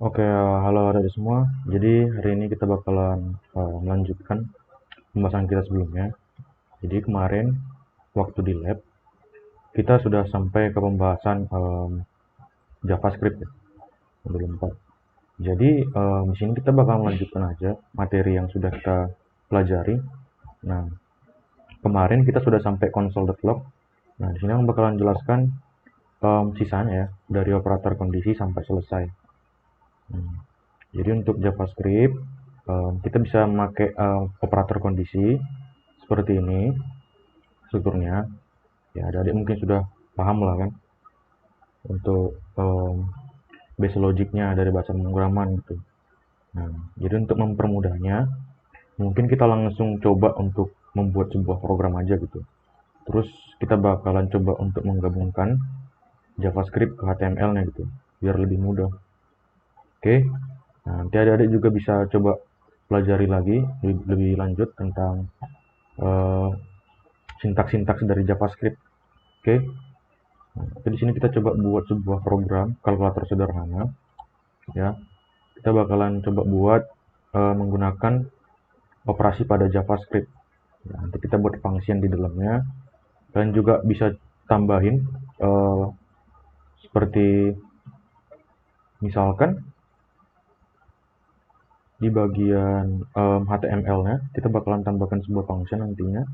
Oke, halo adik semua. Jadi hari ini kita bakalan melanjutkan pembahasan kita sebelumnya. Jadi kemarin waktu di lab kita sudah sampai ke pembahasan JavaScript ya, modul 4. Jadi di sini kita bakal melanjutkan aja materi yang sudah kita pelajari. Nah, kemarin kita sudah sampai console.log. Nah, di sini aku bakalan jelaskan sisanya ya dari operator kondisi sampai selesai. Jadi untuk JavaScript kita bisa memakai operator kondisi seperti ini strukturnya. Ya, adik mungkin sudah paham lah kan untuk base logiknya dari bahasa pemrograman gitu. Nah, jadi untuk mempermudahnya, mungkin kita langsung coba untuk membuat sebuah program aja gitu. Terus kita bakalan coba untuk menggabungkan JavaScript ke HTML-nya gitu, biar lebih mudah. Oke, nah, nanti adik-adik juga bisa coba pelajari lagi lebih lanjut tentang eh, sintaks-sintaks dari JavaScript. Oke, nah, di sini kita coba buat sebuah program kalkulator sederhana. Ya, kita bakalan coba buat menggunakan operasi pada JavaScript. Ya, nanti kita buat function di dalamnya. Dan juga bisa tambahin eh, seperti misalkan di bagian HTML-nya kita bakalan tambahkan sebuah function nantinya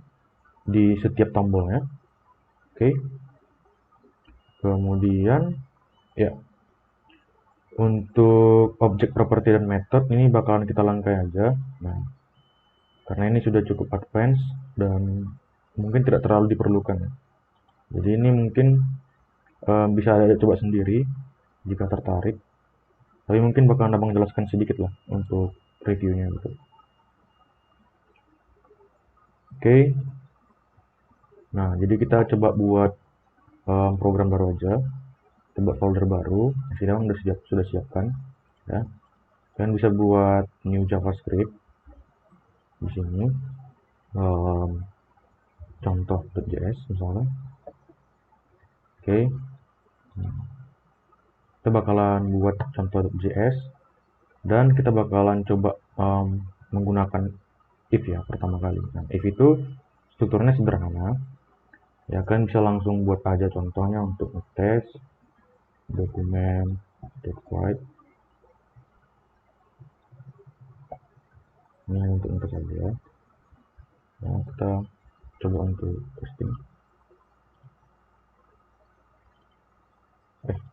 di setiap tombolnya. Oke, kemudian ya untuk objek properti dan method ini bakalan kita langkai aja. Nah, karena ini sudah cukup advance dan mungkin tidak terlalu diperlukan. Jadi ini mungkin bisa ada coba sendiri jika tertarik. Tapi mungkin bakalan abang jelaskan sedikit lah untuk reviewnya gitu. Oke, nah jadi kita coba buat program baru aja. Kita buat folder baru. Di sini abang sudah siapkan. Ya, kalian bisa buat new JavaScript di sini. Um, contoh.js misalnya. Oke, kita bakalan buat contoh.js dan kita bakalan coba menggunakan if ya pertama kali. Nah, if itu strukturnya sederhana. Ya kan bisa langsung buat aja contohnya untuk ngetes dokumen write ini untuk ngetes aja ya. Nah, kita coba untuk testing.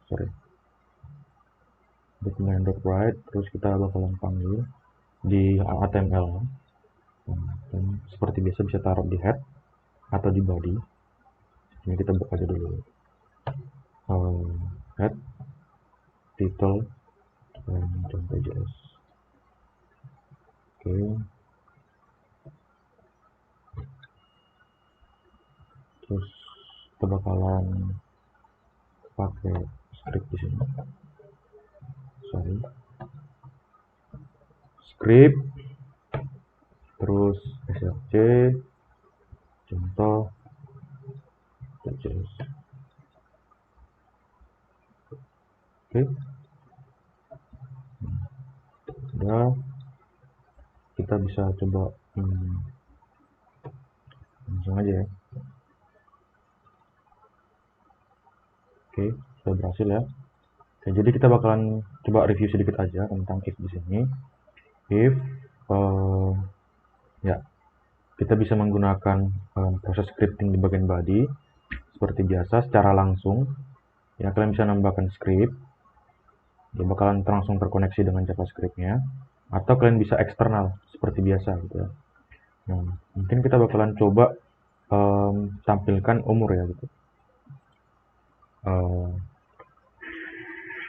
Sorry, dokumen.write terus kita bakalan panggil di HTML. Nah, dan seperti biasa bisa taruh di head atau di body. Ini kita buka aja dulu head title dan contoh.js. Oke, terus kita bakalan pakai script di sini. Sorry, script terus src contoh .js. Oke, sudah kita bisa coba langsung aja ya. Oke, sudah berhasil ya. Oke, jadi kita bakalan coba review sedikit aja tentang if di sini. If ya kita bisa menggunakan proses scripting di bagian body seperti biasa secara langsung. Ya, kalian bisa nambahkan script. Dia bakalan langsung terkoneksi dengan JavaScript-nya. Atau kalian bisa eksternal seperti biasa gitu ya. Nah, mungkin kita bakalan coba tampilkan umur ya gitu.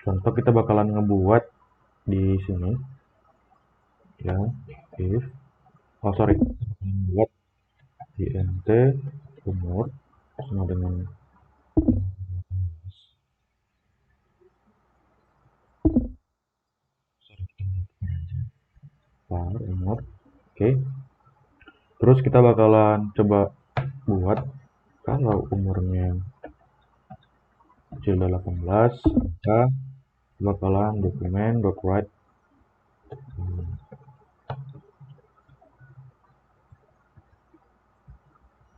Contoh kita bakalan ngebuat di sini ya if buat int umur sama dengan umur. Oke, terus kita bakalan coba buat kalau umurnya kecil 18 maka bakalan dokumen.write.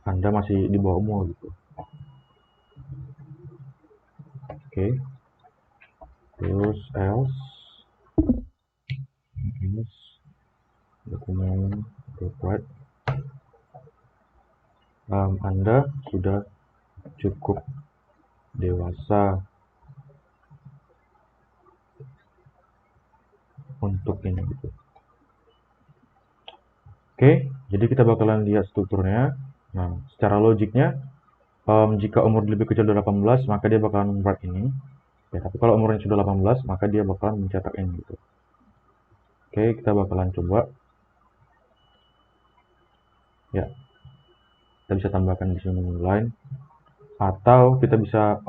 Anda masih di bawah umur gitu. Oke. Terus else dokumen.write. Anda sudah cukup dewasa untuk ini gitu. Oke, jadi kita bakalan lihat strukturnya. Nah, secara logiknya, jika umur lebih kecil dari 18, maka dia bakalan membuat ini. Ya, tapi kalau umurnya sudah 18, maka dia bakalan mencetak ini gitu. Oke, kita bakalan coba. Ya, kita bisa tambahkan di sini line, atau kita bisa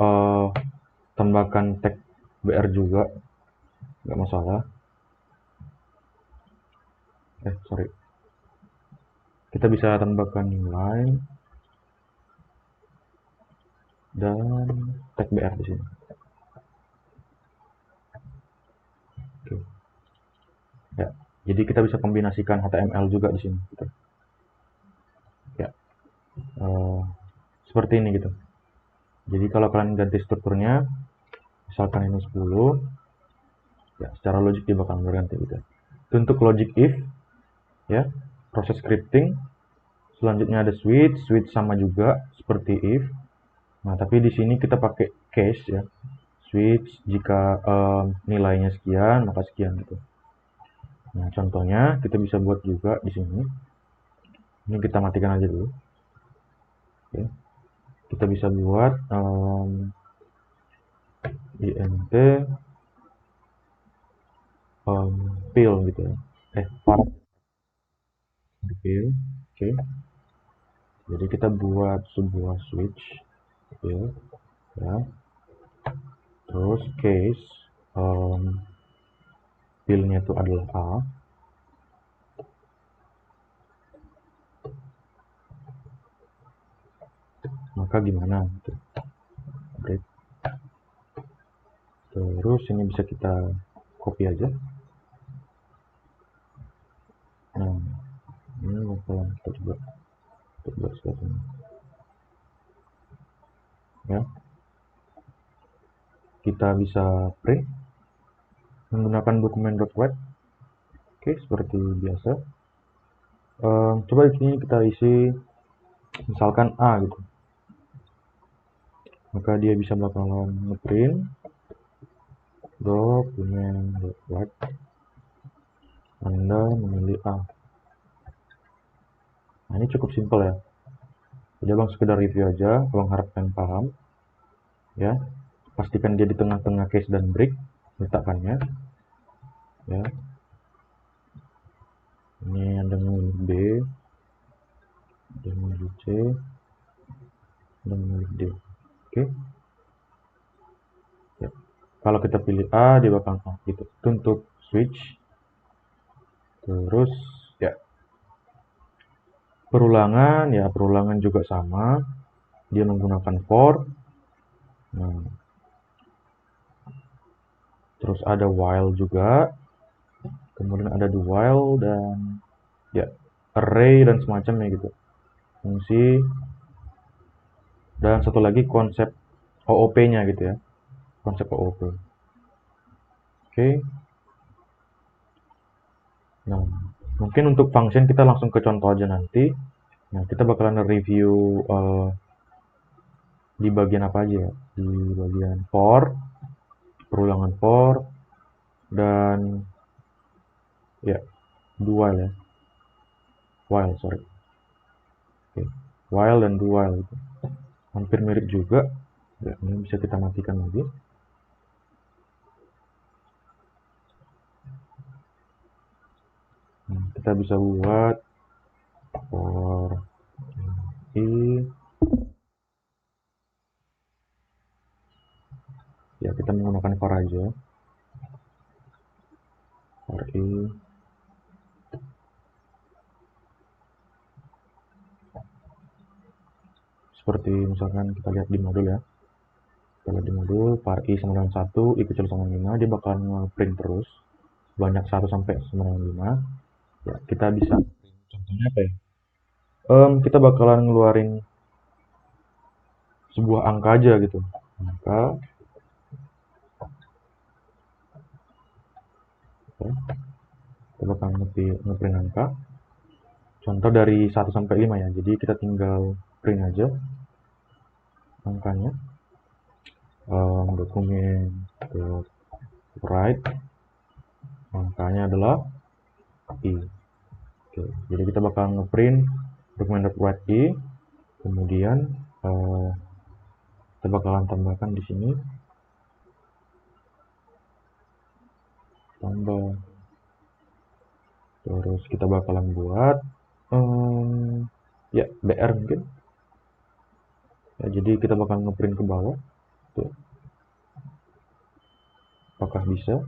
tambahkan tag BR juga, nggak masalah. Sorry. Kita bisa tambahkan line dan tag BR di sini. Oke. Ya, jadi kita bisa kombinasikan HTML juga di sini gitu. Ya, seperti ini gitu. Jadi kalau kalian ganti strukturnya, misalkan ini 10, ya secara logik dia bakal berganti gitu. Untuk logic if, ya, proses scripting. Selanjutnya ada switch sama juga seperti if. Nah, tapi di sini kita pakai case ya. Switch jika nilainya sekian, maka sekian gitu. Nah, contohnya kita bisa buat juga di sini. Ini kita matikan aja dulu. Oke. Kita bisa buat int fill gitu ya. Fill. Oke. Jadi kita buat sebuah switch fill ya. Terus case fillnya itu adalah A. Maka gimana gitu. Break. Terus ini bisa kita copy aja. Nah, ini bakalan kita coba buat seperti ini. Ya. Kita bisa print menggunakan dokumen.write. Oke, seperti biasa. Coba di sini kita isi misalkan A gitu. Maka dia bisa bakalan ngeprint dokumen.write. Anda memilih A. Nah, ini cukup simpel ya. Jadi abang sekedar review aja, abang harap kalian paham. Ya, pastikan dia di tengah-tengah case dan break letakkannya. Ya, ini Anda memilih B, Anda memilih C, Anda memilih D. Oke. Ya. Kalau kita pilih A, dia bakal gitu. Untuk switch, terus ya perulangan juga sama. Dia menggunakan for. Nah, terus ada while juga. Kemudian ada do while dan ya array dan semacamnya gitu. Fungsi dan satu lagi konsep OOP-nya gitu ya. Konsep OOP. Oke. Nah, mungkin untuk function kita langsung ke contoh aja nanti. Nah, kita bakalan review di bagian apa aja ya? Di bagian for, perulangan for, dan ya do while ya. While, sorry. Oke. While dan do while gitu. Hampir mirip juga. Ya, ini bisa kita matikan lagi. Nah, kita bisa buat for i. Ya, kita menggunakan for aja. For i. Seperti misalkan kita lihat di modul ya. Kita di modul var i sama dengan 1, i kecil sama 5, dia bakal nge-print terus banyak 1 sampai sama dengan 5. Ya, kita bisa contohnya apa ya? Kita bakalan ngeluarin sebuah angka aja gitu. Angka kita bakalan nge-print angka. Contoh dari 1 sampai 5 ya. Jadi kita tinggal print aja angkanya. Dokumen write angkanya adalah i. Oke, jadi kita bakal ngeprint dokumen.write i, kemudian kita bakalan tambahkan di sini tambah, terus kita bakalan buat ya br mungkin ya, jadi kita bakal ngeprint ke bawah tuh. Apakah bisa?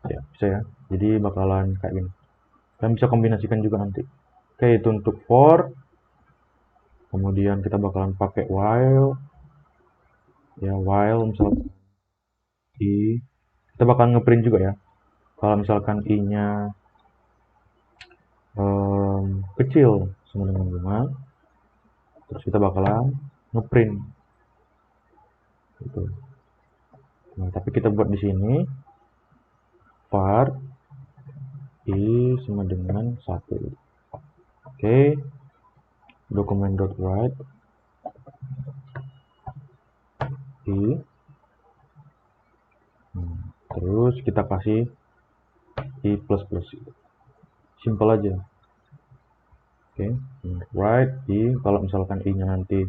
Ya bisa ya, jadi bakalan kayak gini. Kalian bisa kombinasikan juga nanti. Oke, itu untuk for. Kemudian kita bakalan pakai while ya, while misalkan i, kita bakalan ngeprint juga ya. Kalau misalkan i nya kecil sama dengan 5, terus kita bakalan ngeprint gitu. Nah, tapi kita buat di sini var i sama dengan 1. Oke, dokumen.write i, terus kita kasih i plus plus, simple aja. Oke, write i, kalau misalkan i nya nanti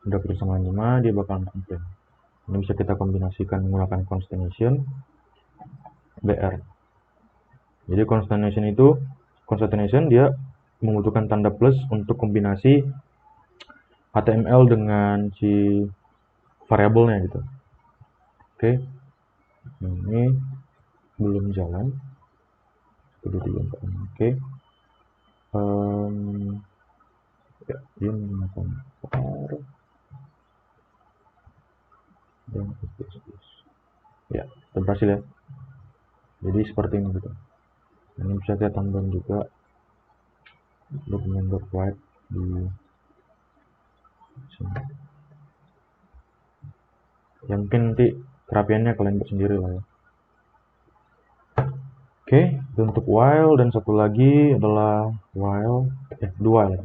udah kecil sama 5, dia bakal ngeprint. Ini bisa kita kombinasikan menggunakan concatenation br. Jadi concatenation dia membutuhkan tanda plus untuk kombinasi HTML dengan si variabelnya gitu. Oke, ini belum jalan. Oke, ya, dia menggunakan var dan ya, berhasil ya. Jadi seperti ini gitu. Ini bisa kita tambahin juga dokumen.write di sini. Ya mungkin nanti perapiannya kalian buat sendiri lah ya. Oke, untuk while, dan satu lagi adalah while, do while.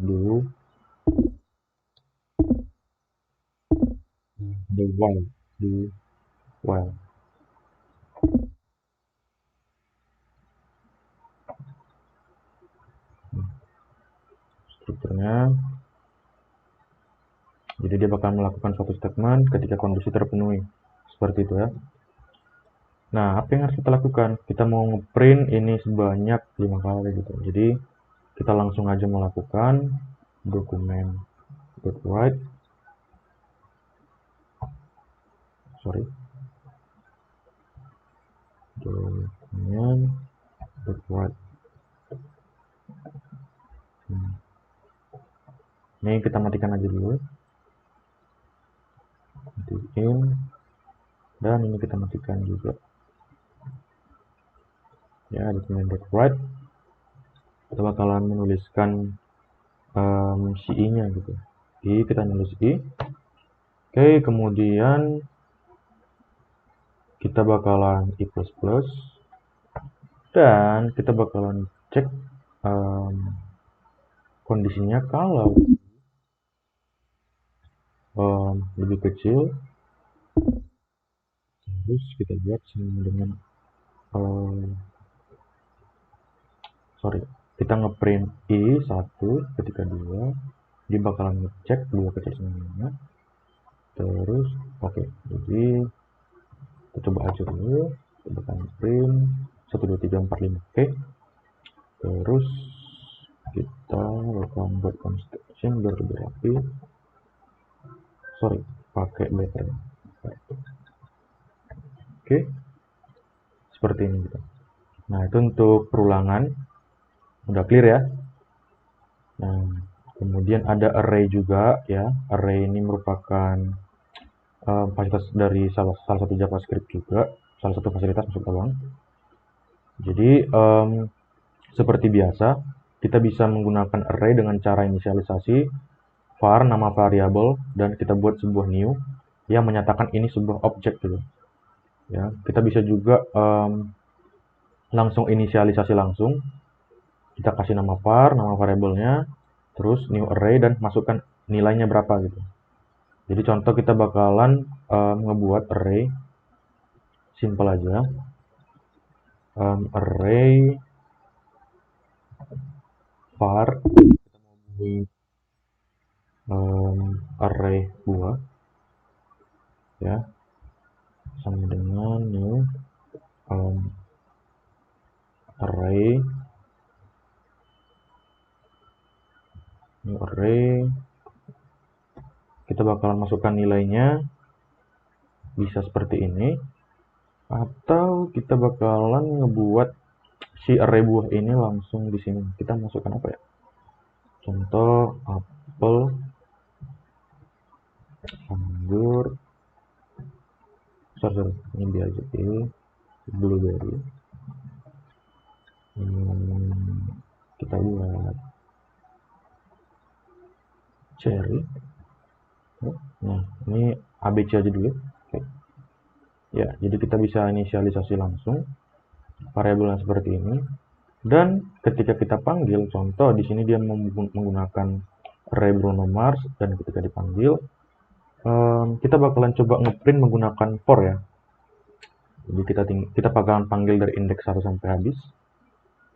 Strukturnya, jadi dia bakal melakukan suatu statement ketika kondisi terpenuhi, seperti itu ya. Nah, apa yang harus kita lakukan? Kita mau ngeprint ini sebanyak 5 kali gitu. Jadi kita langsung aja melakukan dokumen.write dokumen.write. Ini kita matikan aja dulu, matiin, dan ini kita matikan juga ya, dokumen.write. Kita bakalan menuliskan si i nya gitu. I, kita nulis i. Oke, kemudian kita bakalan i plus plus, dan kita bakalan cek kondisinya kalau lebih kecil, terus kita buat sama dengan kita ngeprint i 1 ketika 2, dia bakalan ngecek 2 kecil sama 5, terus oke. Jadi kita coba aja dulu, kita bakalan print 1 2 3 4 5. Oke, terus kita bakalan buat concatenation biar lebih rapi, pakai br. Oke, seperti ini gitu. Nah, itu untuk perulangan udah clear ya. Nah, kemudian ada array juga ya. Array ini merupakan fasilitas dari salah satu JavaScript juga, salah satu fasilitas maksud abang. Jadi seperti biasa, kita bisa menggunakan array dengan cara inisialisasi var nama variabel dan kita buat sebuah new yang menyatakan ini sebuah objek gitu. Ya, kita bisa juga langsung inisialisasi langsung. Kita kasih nama var, nama variabelnya, terus new array dan masukkan nilainya berapa gitu. Jadi contoh kita bakalan ngebuat array simple aja. Array var, kita mau buat array buah ya, sama dengan new array kita bakalan masukkan nilainya bisa seperti ini, atau kita bakalan ngebuat si array buah ini langsung di sini. Kita masukkan apa ya, contoh apel, anggur, sorry ini biar jadi blueberry. Kita buat cherry. Nah, ini ABC aja dulu. Oke. Ya, jadi kita bisa inisialisasi langsung variabelnya seperti ini. Dan ketika kita panggil, contoh di sini dia menggunakan array Bruno Mars, dan ketika dipanggil, kita bakalan coba ngeprint menggunakan for ya. Jadi kita bakalan panggil dari indeks 1 sampai habis.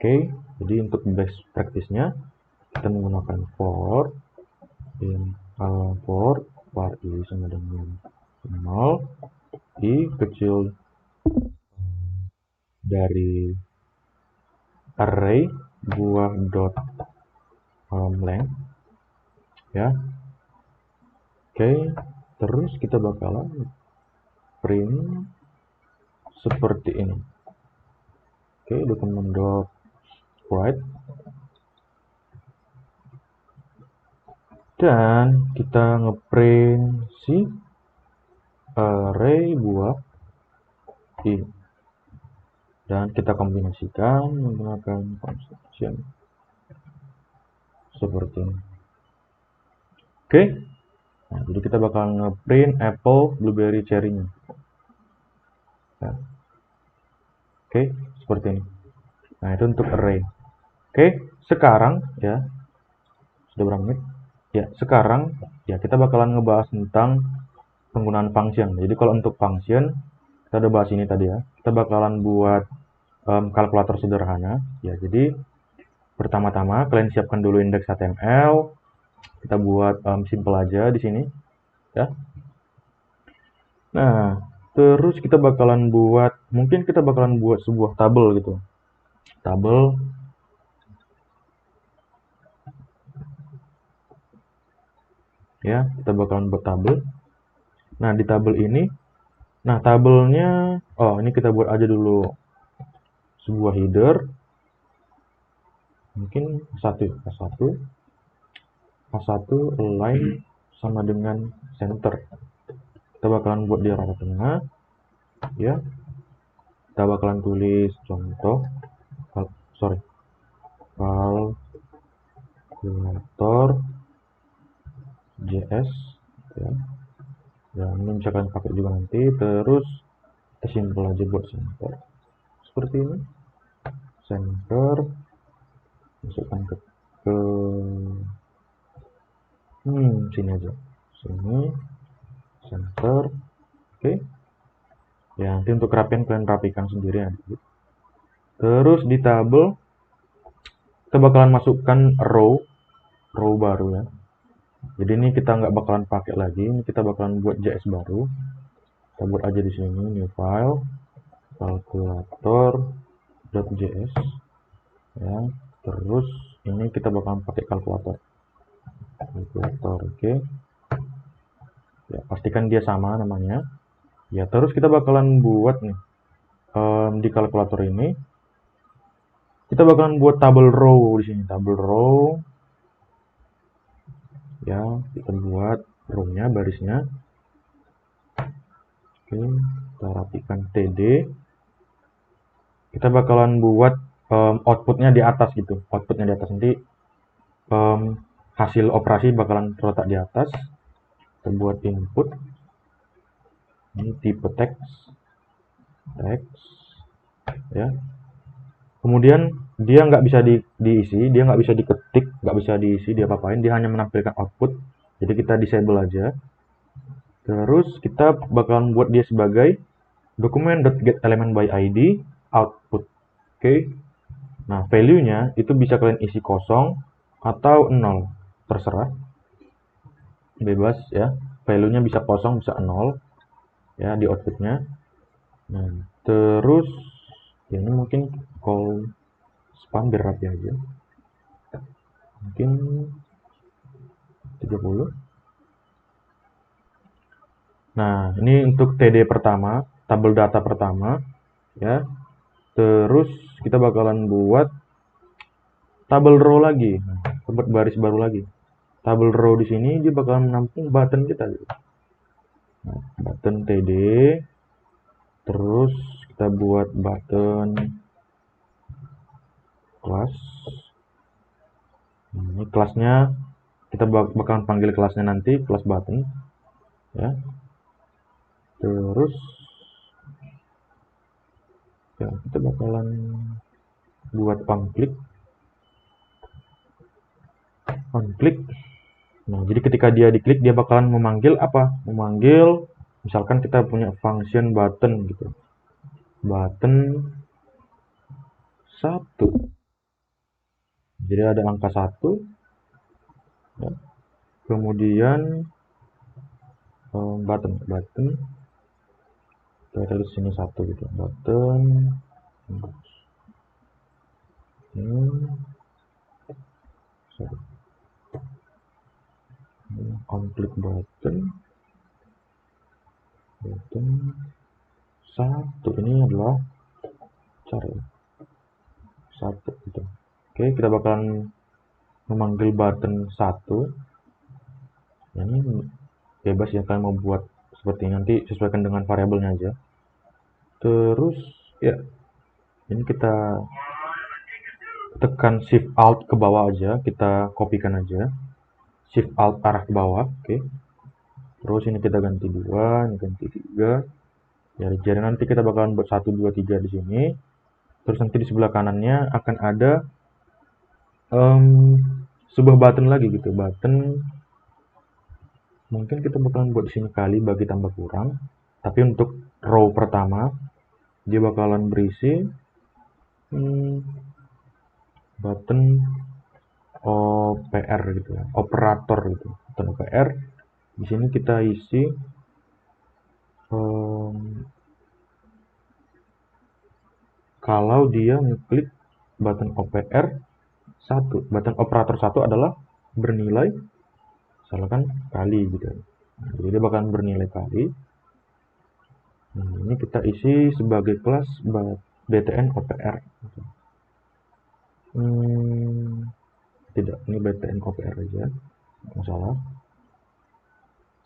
Oke, jadi untuk best practice-nya kita menggunakan for var i sama dengan 0, i kecil dari array buah dot length ya. Oke, terus kita bakalan print seperti ini. Oke, dokumen dot write, dan kita ngeprint si array buah i, dan kita kombinasikan menggunakan function seperti ini. Oke, nah, jadi kita bakal ngeprint apple, blueberry, cherry-nya. Ya. Oke, seperti ini. Nah, itu untuk array. Oke, sekarang ya, sudah berapa menit? Ya, sekarang ya kita bakalan ngebahas tentang penggunaan function. Jadi kalau untuk function, kita udah bahas ini tadi ya. Kita bakalan buat kalkulator sederhana. Ya, jadi pertama-tama kalian siapkan dulu indeks HTML. Kita buat simple aja di sini. Ya. Nah, terus kita bakalan buat, mungkin kita bakalan buat sebuah tabel gitu. Tabel ya, kita bakalan buat tabel. Nah, di tabel ini, nah tabelnya, ini kita buat aja dulu sebuah header, mungkin A1 align sama dengan center. Kita bakalan buat di rata tengah ya. Kita bakalan tulis contoh kalkulator JS ya. Dan ini bisa kalian pakai juga nanti. Terus kita simple aja buat center seperti ini. Center, masukkan ke sini aja, sini center. Oke. Ya, nanti untuk kerapian kalian rapikan sendiri nanti. Terus di tabel kita bakalan masukkan row baru ya. Jadi ini kita nggak bakalan pakai lagi, ini kita bakalan buat JS baru. Kita buat aja di sini new file kalkulator.js ya. Terus ini kita bakalan pakai kalkulator. Oke. Ya, pastikan dia sama namanya. Ya, terus kita bakalan buat nih di kalkulator ini kita bakalan buat tabel row di sini, tabel row. Ya, kita buat row-nya, barisnya. Oke, kita rapikan TD. Kita bakalan buat outputnya di atas gitu. Outputnya di atas, nanti hasil operasi bakalan terletak di atas. Kita buat input. Ini tipe teks ya. Kemudian dia nggak bisa diisi, dia nggak bisa diketik, nggak bisa diisi, dia apa-apain, dia hanya menampilkan output. Jadi kita disable aja. Terus kita bakalan buat dia sebagai document.getElementById output. Oke. Nah, value-nya itu bisa kalian isi kosong atau 0, terserah. Bebas ya. Value-nya bisa kosong, bisa 0 ya di outputnya. Nah, terus ini mungkin call span biar rapi aja. Mungkin 30. Nah, ini untuk TD pertama, tabel data pertama ya. Terus kita bakalan buat tabel row lagi. Nah, buat baris baru lagi. Tabel row di sini dia bakalan menampung button kita gitu. Nah, button TD. Terus kita buat button kelas. Nah, ini kelasnya kita bakalan panggil kelasnya nanti, kelas button ya. Terus ya, kita bakalan buat on click. Nah, jadi ketika dia diklik dia bakalan memanggil apa? Memanggil misalkan kita punya function button gitu. Button 1. Jadi ada angka 1 ya. Kemudian button kita tulis sini 1 gitu. Button on click button 1. Ini adalah cara 1 gitu. Oke, kita bakalan memanggil button 1. Ini bebas ya, kalian mau buat seperti ini, nanti sesuaikan dengan variabelnya aja. Terus ya, ini kita tekan shift alt ke bawah aja, kita kopikan aja, shift alt arah ke bawah. Oke. Terus ini kita ganti 2, ini ganti 3 ya. Jadi nanti kita bakalan buat 1 2 3 di sini. Terus nanti di sebelah kanannya akan ada sebuah button lagi gitu. Button mungkin kita bakalan buat di sini kali bagi tambah kurang. Tapi untuk row pertama dia bakalan berisi button OPR gitu ya, operator gitu. Button OPR. Di sini kita isi kalau dia ngeklik button OPR 1, button operator 1 adalah bernilai misalkan kali gitu. Nah, jadi dia bakalan bernilai kali. Nah, ini kita isi sebagai kelas btn OPR. Tidak, ini btn OPR aja, masalah.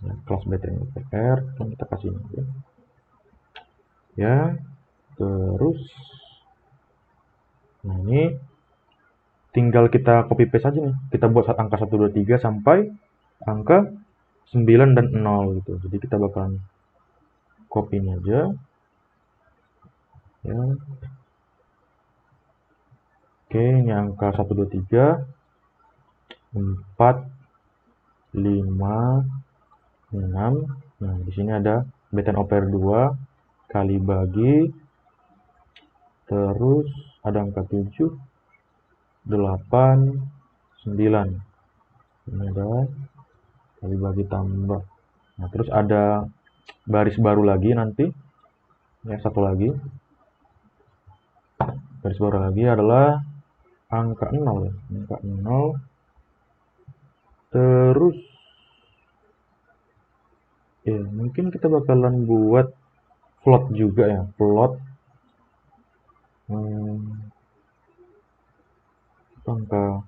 Ya, kelas btn OPR kita kasih ini aja. Ya, terus nah ini tinggal kita copy paste aja nih. Kita buat angka 1 2 3 sampai angka 9 dan 0 gitu. Jadi kita bakalan copy ini aja. Ya. Oke, ini angka 1 2 3 4 5 6. Nah, di sini ada btn OPR 2 kali bagi, terus ada angka 7 8 9. Ini ada kali bagi tambah. Nah, terus ada baris baru lagi nanti ya, satu lagi baris baru lagi adalah angka 0 ya. Angka 0. Terus ya mungkin kita bakalan buat float juga ya, float angka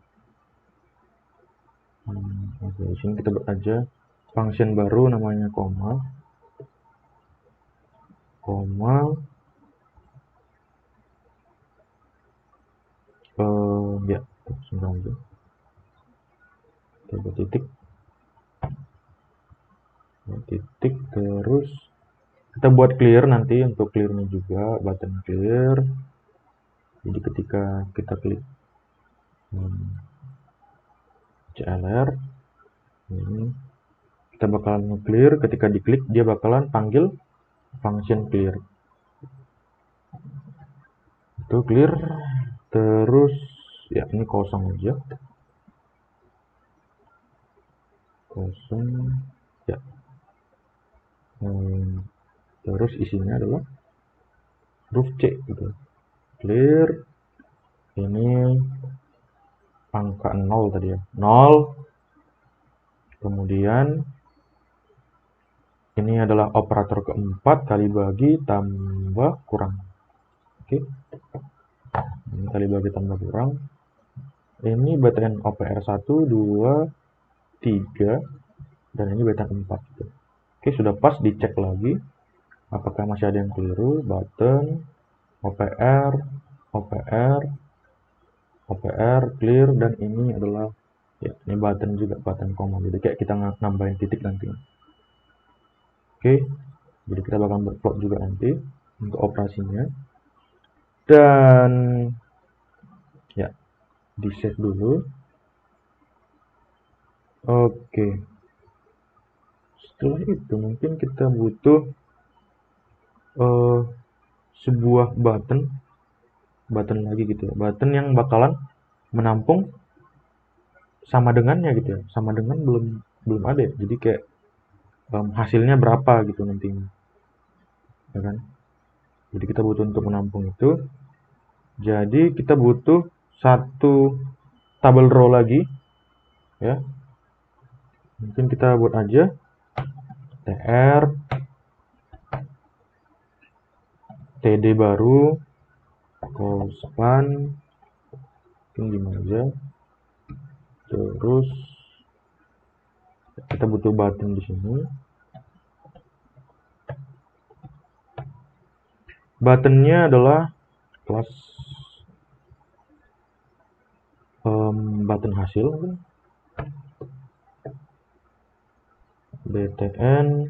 oke, di sini kita buat aja function baru namanya koma. koma ya 9 titik terus kita buat clear nanti untuk clearnya juga, button clear. Jadi ketika kita klik CLR ini kita bakalan clear, ketika diklik dia bakalan panggil function clear. Itu clear, terus ya ini kosong aja, kosong ya. Terus isinya adalah huruf C gitu. Clear, ini angka 0 tadi ya, 0. Kemudian ini adalah operator keempat, kali bagi tambah kurang. Oke, ini kali bagi tambah kurang. Ini btn OPR 1, 2, 3, dan ini btn 4 gitu. Oke, sudah pas, dicek lagi apakah masih ada yang keliru. Button OPR, OPR, OPR clear, dan ini adalah ya, ini button juga, button koma. Jadi kayak kita nambahin titik nanti. Oke, jadi kita bakal berplot juga nanti untuk operasinya. Dan ya, di save dulu. Oke, setelah itu mungkin kita butuh sebuah button lagi gitu ya, button yang bakalan menampung sama dengannya gitu ya. Sama dengan belum ada ya, jadi kayak hasilnya berapa gitu nantinya, ya kan. Jadi kita butuh untuk menampung itu, jadi kita butuh satu tabel row lagi ya. Mungkin kita buat aja tr td baru span mungkin gimana aja. Terus kita butuh button di sini. Buttonnya adalah kelas button hasil, btn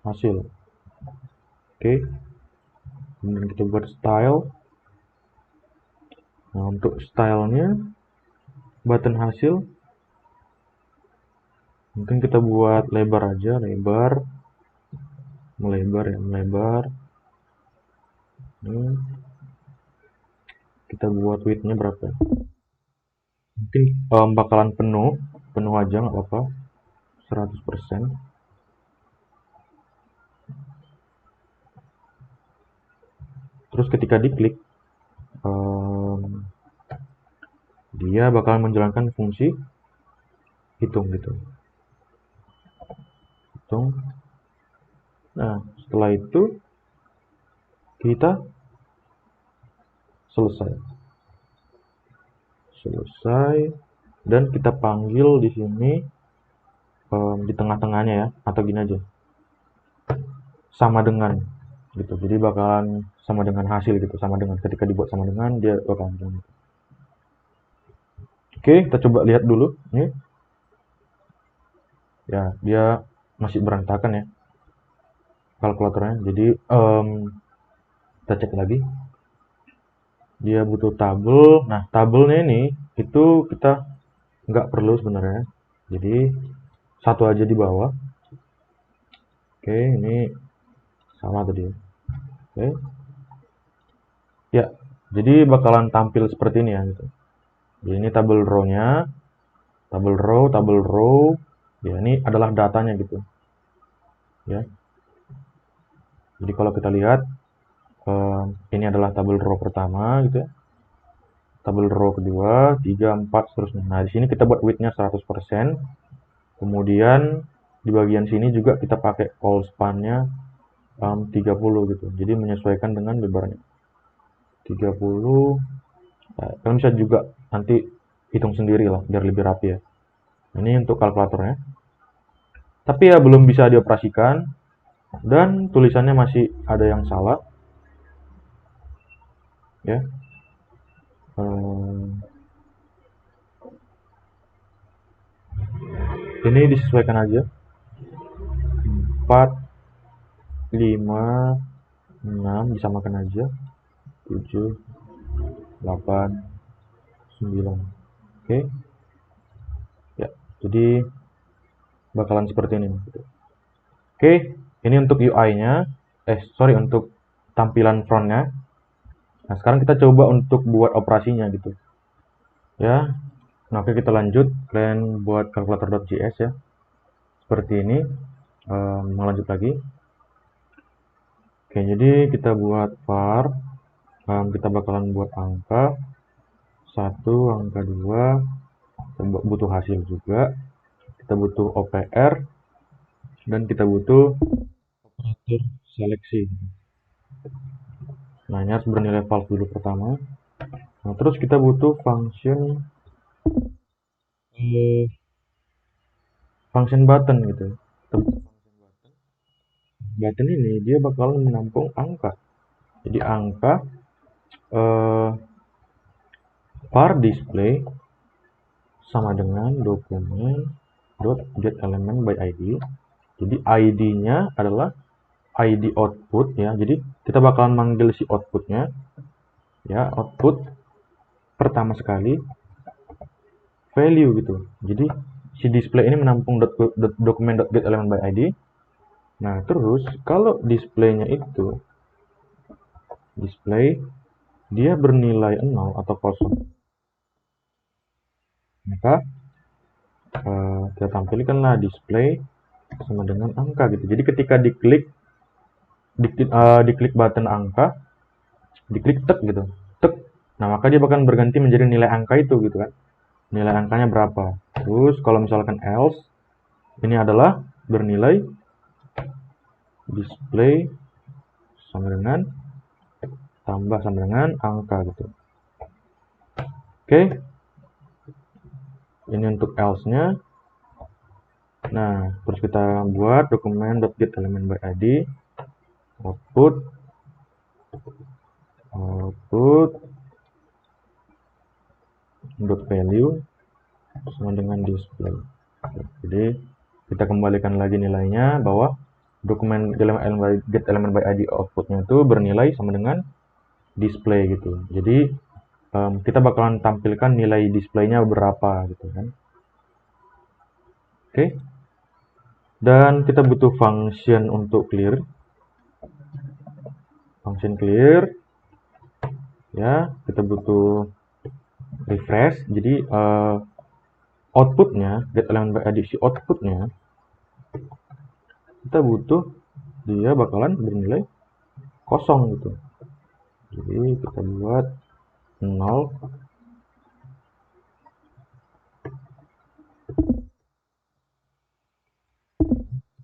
hasil. Oke, kemudian kita buat style. Nah, untuk stylenya button hasil mungkin kita buat lebar aja, melebar ya, melebar. Ini kita buat widthnya berapa, mungkin bakalan penuh aja, nggak apa-apa, 100%. Terus ketika diklik dia bakalan menjalankan fungsi hitung gitu, hitung. Nah, setelah itu kita selesai dan kita panggil di sini di tengah-tengahnya ya, atau gini aja, sama dengan gitu. Jadi bakalan sama dengan hasil gitu, sama dengan, ketika dibuat sama dengan dia bakalan gitu. Oke, kita coba lihat dulu nih ya, dia masih berantakan ya kalkulatornya. Jadi kita cek lagi, dia butuh tabel. Nah, tabelnya ini itu kita nggak perlu sebenarnya, jadi satu aja di bawah. Oke, ini sama tadi. Oke ya, jadi bakalan tampil seperti ini ya gitu. Jadi ini tabel row-nya, tabel row ya, ini adalah datanya gitu ya. Jadi kalau kita lihat ini adalah tabel row pertama gitu ya, tabel row kedua, 3, 4 seterusnya. Nah, di sini kita buat width-nya 100%. Kemudian di bagian sini juga kita pakai call span-nya 30 gitu. Jadi menyesuaikan dengan lebarnya 30. Nah, kalian bisa juga nanti hitung sendiri lah biar lebih rapi ya. Ini untuk kalkulatornya. Tapi ya belum bisa dioperasikan Dan tulisannya masih ada yang salah, ya. Ini disesuaikan aja. 4, 5, 6 disamakan aja. 7, 8, 9. Oke. Ya, jadi bakalan seperti ini. Oke, ini untuk UI-nya. Untuk tampilan front-nya. Nah, sekarang kita coba untuk buat operasinya gitu. Ya. Nah, oke, kita lanjut. Kalian buat calculator.js ya. Seperti ini. Melanjut lagi. Oke, jadi kita buat var. Kita bakalan buat angka 1, angka 2. Kita butuh hasil juga. Kita butuh OPR. Dan kita butuh operator seleksi. Nah, ini harus bernilai false dulu pertama. Nah, terus kita butuh function button gitu. Kita butuh function button. Button ini dia bakalan menampung angka. Jadi angka var display sama dengan dokumen get element by id. Jadi id-nya adalah id output ya. Jadi kita bakalan manggil si outputnya ya, output pertama sekali value gitu. Jadi si display ini menampung dokumen get element by id. Nah, terus kalau displaynya itu display dia bernilai 0 atau kosong, maka kita tampilkanlah display sama dengan angka gitu. Jadi ketika diklik button angka, diklik tek gitu, tek, nah maka dia bakal berganti menjadi nilai angka itu gitu kan, nilai angkanya berapa. Terus kalau misalkan else, ini adalah bernilai display sama dengan tambah sama dengan angka gitu. Oke, ini untuk else-nya. Nah, terus kita buat dokumen .get element by id, output value sama dengan display. Jadi kita kembalikan lagi nilainya bahwa dokumen get element by id outputnya itu bernilai sama dengan display gitu. Jadi kita bakalan tampilkan nilai displaynya berapa gitu kan. Oke. Dan kita butuh function untuk clear. Function clear ya, kita butuh refresh. Jadi outputnya get element by id si outputnya kita butuh dia bakalan bernilai kosong gitu. Jadi kita buat 0.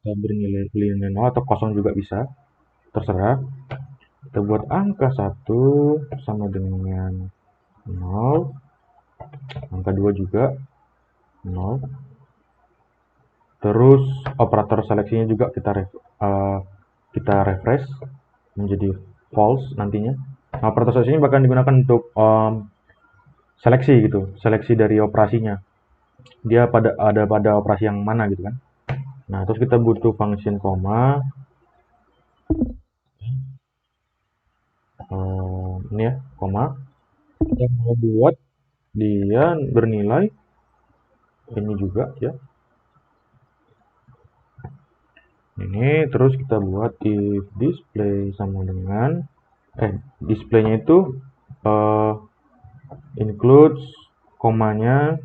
Kita bernilai 0 atau kosong juga bisa, terserah. Kita buat angka 1 sama dengan 0, angka 2 juga 0. Terus operator seleksinya juga kita refresh menjadi false nantinya. Nah, operator seleksi ini bakal digunakan untuk seleksi gitu, seleksi dari operasinya. Dia ada pada operasi yang mana gitu kan. Nah, terus kita butuh function koma. Ini ya, koma. Kita mau buat dia bernilai ini juga ya. Ini terus kita buat if display sama dengan displaynya itu includes komanya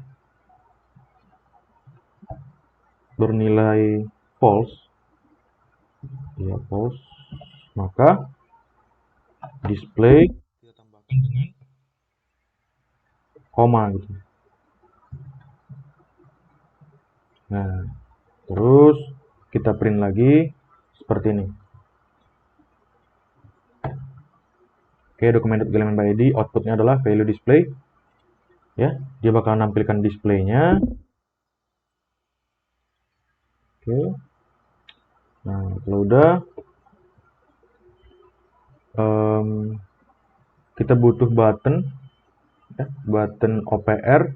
bernilai false ya, false, maka display kita tambahkan dengan koma gitu. Nah, terus kita print lagi seperti ini. Oke, dokumen element by id outputnya adalah value display ya, dia bakal nampilkan displaynya. Oke, nah kalau udah kita butuh button, ya, button OPR.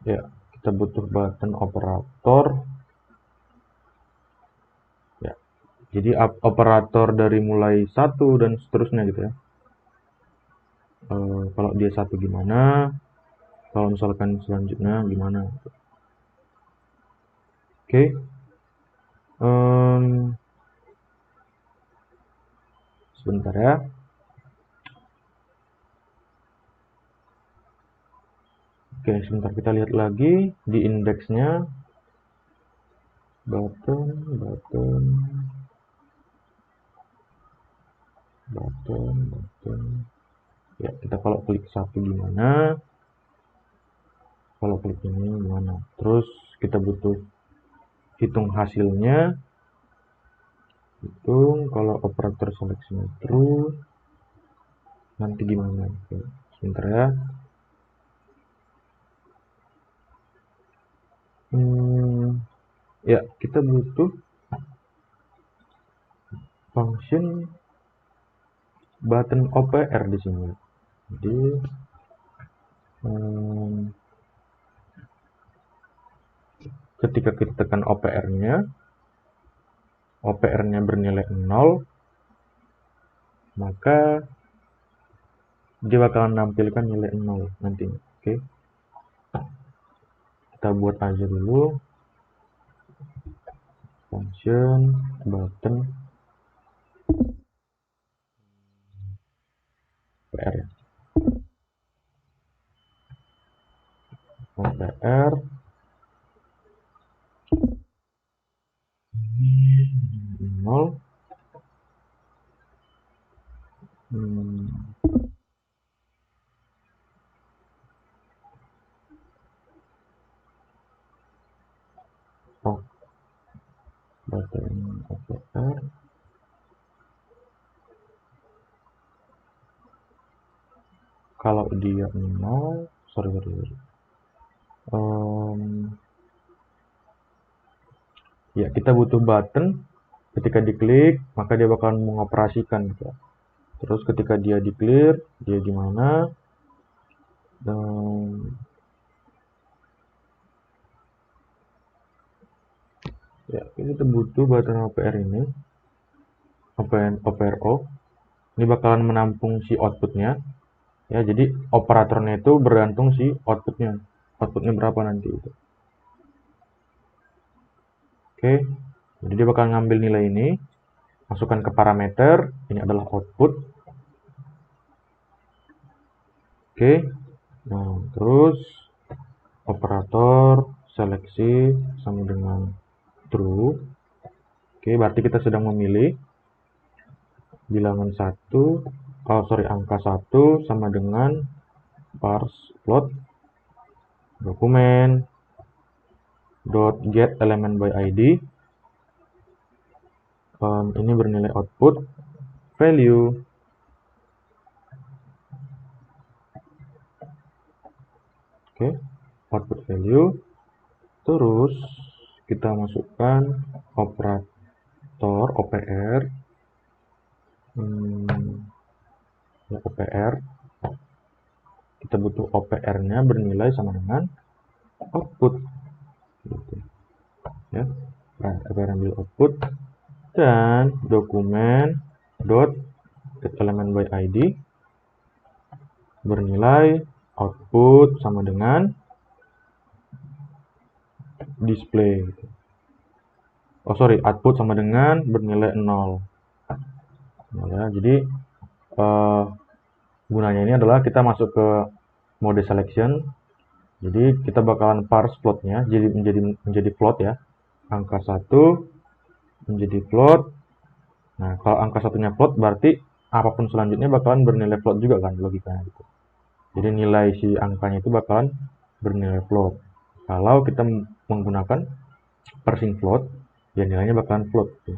Ya, kita butuh button operator. Ya, jadi operator dari mulai 1 dan seterusnya gitu ya. Kalau dia 1 gimana, kalau misalkan selanjutnya gimana. Oke. Sebentar ya. Oke, sebentar kita lihat lagi di indeksnya. Button. Ya, kita kalau klik 1 gimana, kalau klik ini gimana. Terus kita butuh hitung hasilnya. Hitung kalau operator seleksinya true, nanti gimana. Oke, sebentar ya. Ya, kita butuh function button OPR di sini. Jadi ketika kita tekan OPR-nya bernilai 0, maka dia bakalan menampilkan nilai 0 nantinya. Oke. Kita buat aja dulu function button OPR ya. OPR 0. Button OPR kalau dia 0, sorry. Ya, kita butuh button, ketika diklik maka dia bakalan mengoperasikan gitu. Terus ketika dia di-clear, dia gimana? Ya, kita butuh button OPR ini, OPRO. Ini bakalan menampung si outputnya. Ya, jadi operatornya itu bergantung si outputnya. Outputnya berapa nanti itu. Oke, jadi dia bakal ngambil nilai ini, masukkan ke parameter, ini adalah output. Oke, nah terus operator seleksi sama dengan true. Oke, berarti kita sedang memilih bilangan angka 1 sama dengan parse float dokumen .get element by id. Ini bernilai output value. Oke, output value. Terus kita masukkan operator OPR. OPR. Kita butuh OPR-nya bernilai sama dengan output. Gitu. Ya, nah, OPR ambil output dan dokumen get element by id bernilai output sama dengan display. Output sama dengan bernilai 0. Ya, jadi gunanya ini adalah kita masuk ke mode selection. Jadi kita bakalan parse plotnya jadi menjadi plot ya. Angka 1 menjadi plot. Nah, kalau angka satunya plot berarti apapun selanjutnya bakalan bernilai plot juga kan, logikanya gitu. Jadi nilai si angkanya itu bakalan bernilai plot. Kalau kita menggunakan parsing float, ya nilainya bakalan float. Gitu.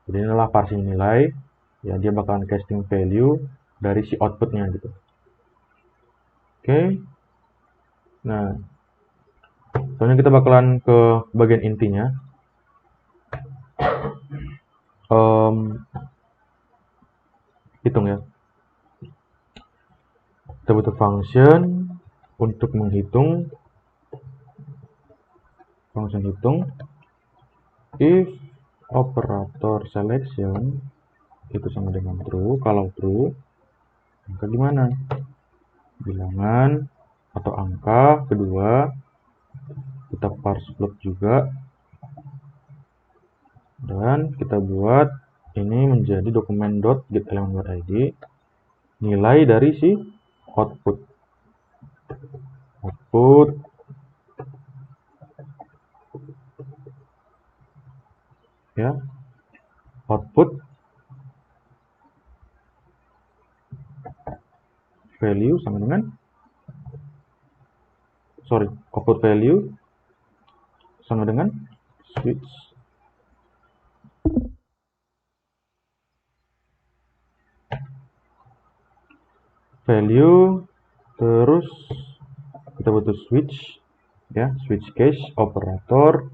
Jadi inilah parsing nilai, ya dia bakalan casting value dari si outputnya gitu. Oke. Nah, soalnya kita bakalan ke bagian intinya. hitung ya. Kita butuh function untuk menghitung, function hitung. If operator selection itu sama dengan true, kalau true, maka gimana? Bilangan atau angka kedua, kita parse float juga, dan kita buat ini menjadi dokumen .getElementById, nilai dari si output ya, output value sama dengan output value sama dengan switch value, terus kita butuh switch ya, switch case operator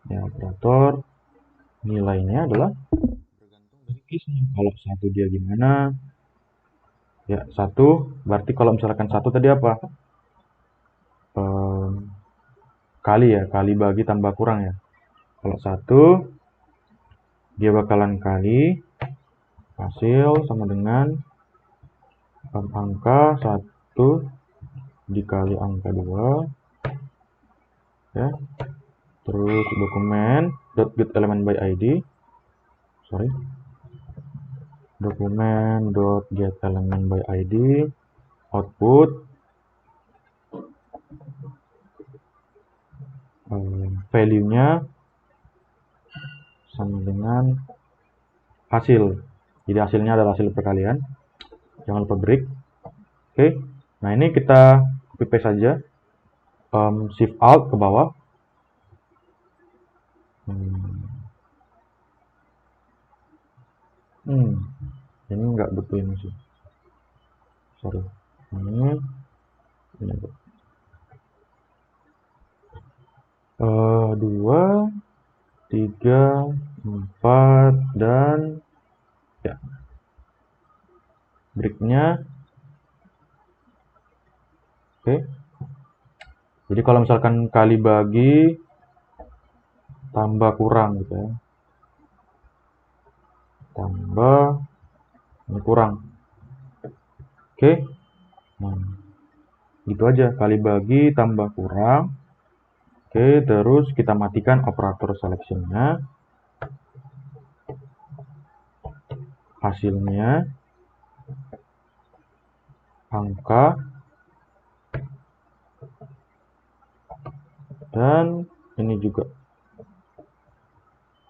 ya, operator nilainya adalah tergantung dari case-nya. Kalau satu dia gimana ya, satu berarti kalau misalkan satu tadi apa, kali bagi tambah kurang ya. Kalau satu dia bakalan kali hasil sama dengan angka 1 dikali angka 2 ya, terus dokumen .getElementById, dokumen .getElementById, output value-nya sama dengan hasil. Jadi hasilnya adalah hasil perkalian. Jangan lupa break. Oke. Nah, ini kita copy paste saja. Shift Alt ke bawah. Ini nggak butuh ini sih. Ini 2, 3, 4 dan ya, breaknya. Oke. Jadi kalau misalkan kali bagi tambah kurang gitu ya, tambah ini kurang. Oke. Nah, gitu aja, kali bagi tambah kurang. Oke, terus kita matikan operator selection-nya. Hasilnya angka dan ini juga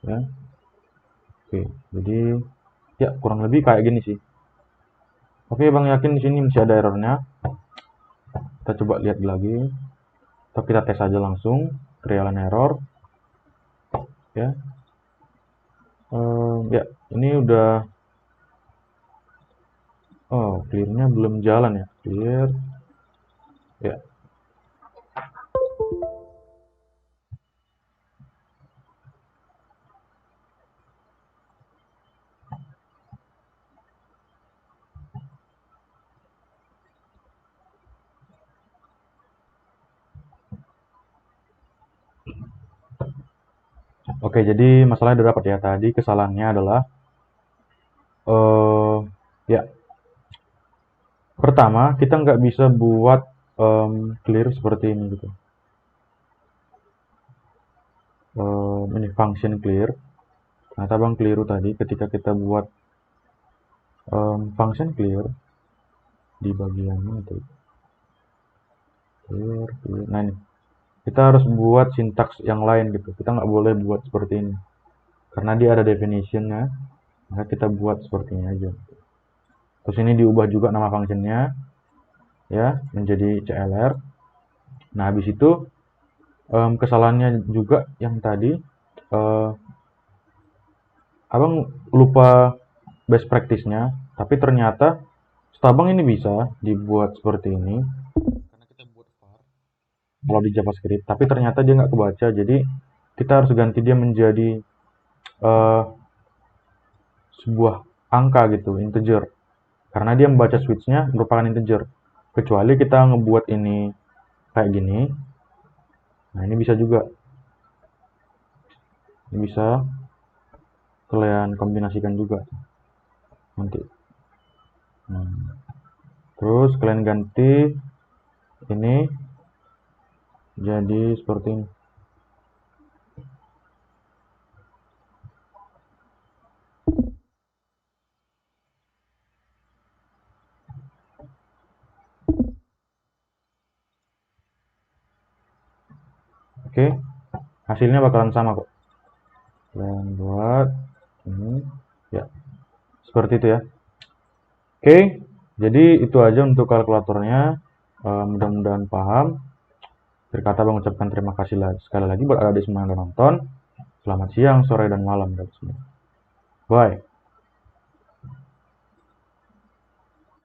ya. Oke, jadi ya kurang lebih kayak gini sih. Oke, Bang yakin di sini masih ada errornya. Kita coba lihat lagi. Atau kita tes aja langsung trial and error. Ya. Ya, ini udah clear-nya belum jalan ya. Clear. Ya. Oke, jadi masalahnya udah dapat ya. Tadi kesalahannya adalah ya, pertama kita nggak bisa buat clear seperti ini gitu. Ini function clear. Nah, Bang keliru tadi ketika kita buat function clear di bagian mana tuh? Clear. Nah, ini kita harus buat sintaks yang lain gitu. Kita nggak boleh buat seperti ini karena dia ada definitionnya. Maka kita buat seperti ini aja. Terus ini diubah juga nama functionnya ya menjadi CLR. Nah, habis itu kesalahannya juga yang tadi Abang lupa best practice-nya, tapi ternyata Stabang ini bisa dibuat seperti ini karena kita buat var kalau di JavaScript, tapi ternyata dia nggak kebaca, jadi kita harus ganti dia menjadi eh, sebuah angka gitu, integer. Karena dia membaca switch-nya merupakan integer. Kecuali kita ngebuat ini kayak gini. Nah, ini bisa juga. Ini bisa kalian kombinasikan juga nanti. Terus kalian ganti ini jadi seperti ini. Oke, hasilnya bakalan sama kok. Kalian buat ini, ya seperti itu ya. Oke, jadi itu aja untuk kalkulatornya. Mudah-mudahan paham. Berkata mengucapkan terima kasih sekali lagi buat adik semua yang udah nonton. Selamat siang, sore, dan malam. Bye.